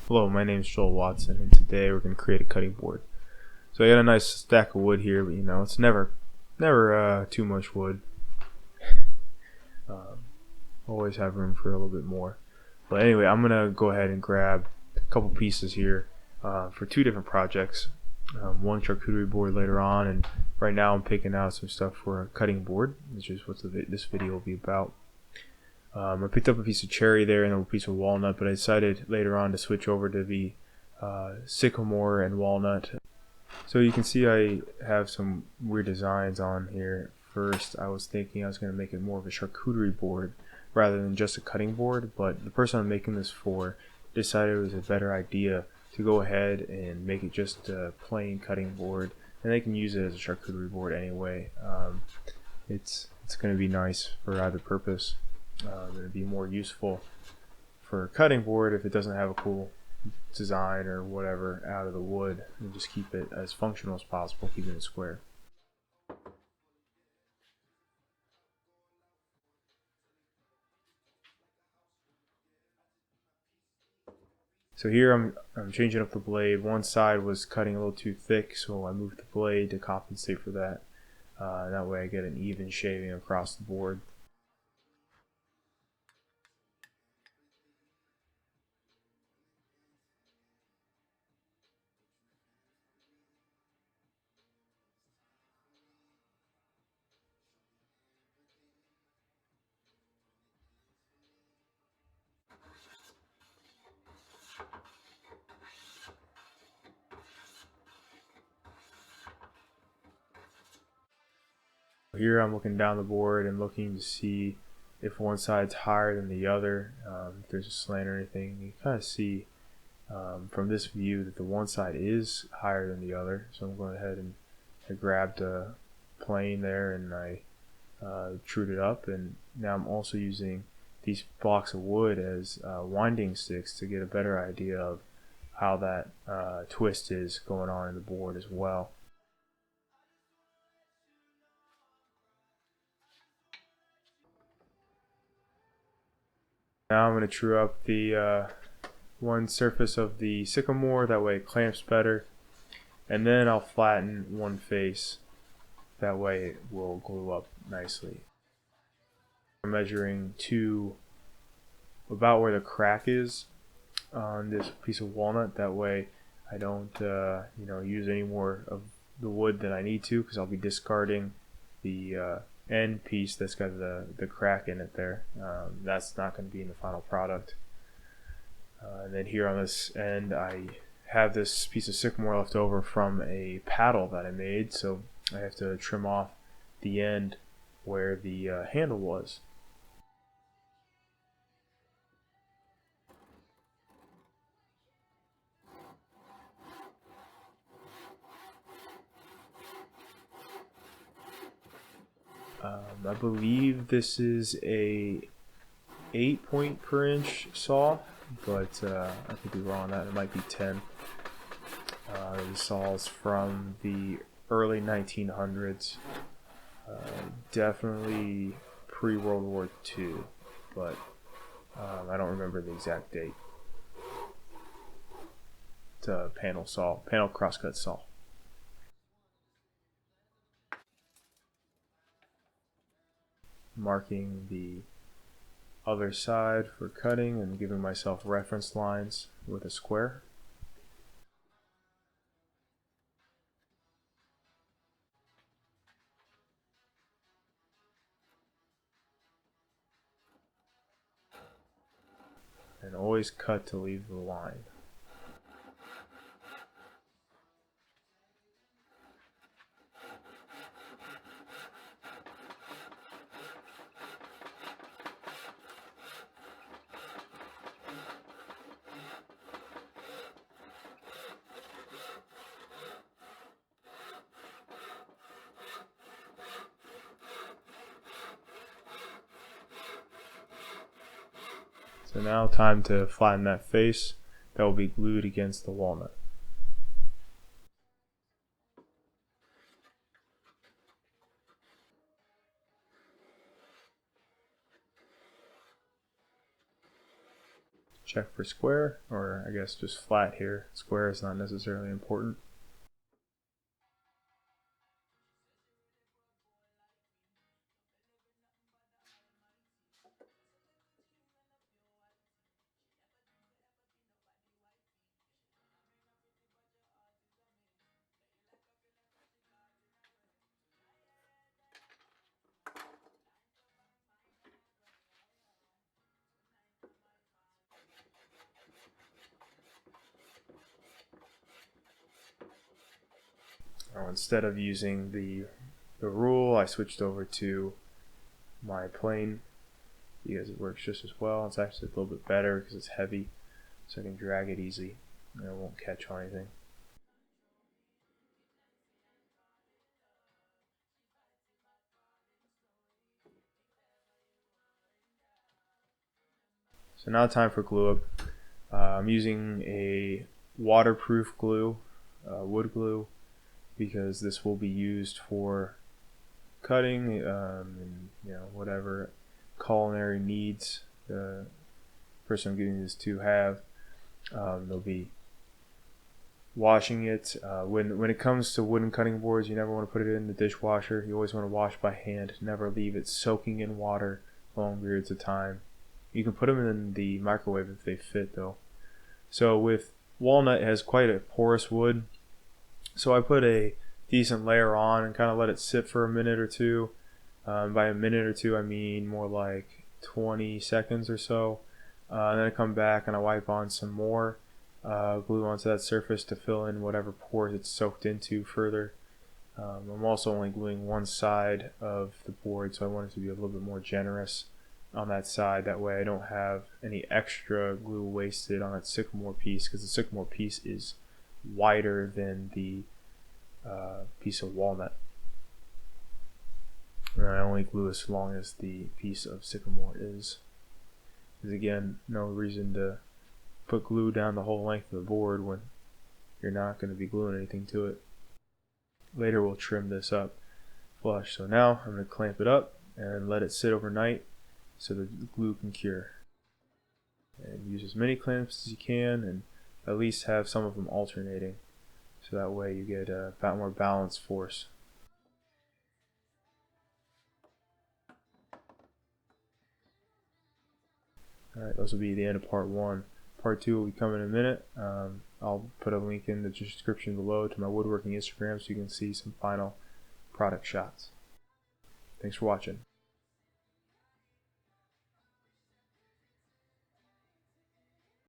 Hello, my name is Joel Watson, and today we're going to create a cutting board. So I got a nice stack of wood here, but it's never too much wood. Always have room for a little bit more. But anyway, I'm going to go ahead and grab a couple pieces here for two different projects. One charcuterie board later on, and right now I'm picking out some stuff for a cutting board, which is what this video will be about. I picked up a piece of cherry there and a piece of walnut, but I decided later on to switch over to the sycamore and walnut. So you can see I have some weird designs on here. First, I was thinking I was going to make it more of a charcuterie board rather than just a cutting board, but the person I'm making this for decided it was a better idea to go ahead and make it just a plain cutting board, and they can use it as a charcuterie board anyway. It's going to be nice for either purpose. It'd be more useful for a cutting board if it doesn't have a cool design or whatever out of the wood, and just keep it as functional as possible, keeping it square. So here I'm changing up the blade. One side was cutting a little too thick, so I moved the blade to compensate for that. That way I get an even shaving across the board. Here I'm looking down the board and looking to see if one side's higher than the other, if there's a slant or anything. You kind of see from this view that the one side is higher than the other. So I'm going ahead and I grabbed a plane there and I trued it up, and now I'm also using these blocks of wood as winding sticks to get a better idea of how that twist is going on in the board as well. Now I'm going to true up the one surface of the sycamore, that way it clamps better, and then I'll flatten one face, that way it will glue up nicely. I'm measuring to about where the crack is on this piece of walnut, that way I don't use any more of the wood than I need to, because I'll be discarding the end piece that's got the crack in it there. That's not going to be in the final product. And then here on this end I have this piece of sycamore left over from a paddle that I made, so I have to trim off the end where the handle was. I believe this is a 8-point per inch saw, but I could be wrong on that. It might be 10. The saw is from the early 1900s, definitely pre-World War II, but I don't remember the exact date. It's a panel crosscut saw. Marking the other side for cutting and giving myself reference lines with a square. And always cut to leave the line. So now time to flatten that face that will be glued against the walnut. check for square, or I guess just flat here. Square is not necessarily important. Now, instead of using the rule, I switched over to my plane because it works just as well. It's actually a little bit better because it's heavy, so I can drag it easy and it won't catch on anything. So now time for glue up. I'm using a waterproof glue, wood glue, because this will be used for cutting and whatever culinary needs the person I'm giving this to have. They'll be washing it. When it comes to wooden cutting boards, you never want to put it in the dishwasher. You always want to wash by hand. Never leave it soaking in water long periods of time. You can put them in the microwave if they fit, though. So with walnut, it has quite a porous wood, so I put a decent layer on and kind of let it sit for a minute or two. By a minute or two, I mean more like 20 seconds or so. And then I come back and I wipe on some more glue onto that surface to fill in whatever pores it's soaked into further. I'm also only gluing one side of the board, so I want it to be a little bit more generous on that side. That way I don't have any extra glue wasted on that sycamore piece, because the sycamore piece is wider than the piece of walnut. And I only glue as long as the piece of sycamore is. Because again, no reason to put glue down the whole length of the board when you're not going to be gluing anything to it. Later we'll trim this up flush. So now I'm going to clamp it up and let it sit overnight so the glue can cure. And use as many clamps as you can, and at least have some of them alternating, so that way you get a more balanced force. Alright, this will be the end of part 1. Part 2 will be coming in a minute. I'll put a link in the description below to my woodworking Instagram so you can see some final product shots. Thanks for watching.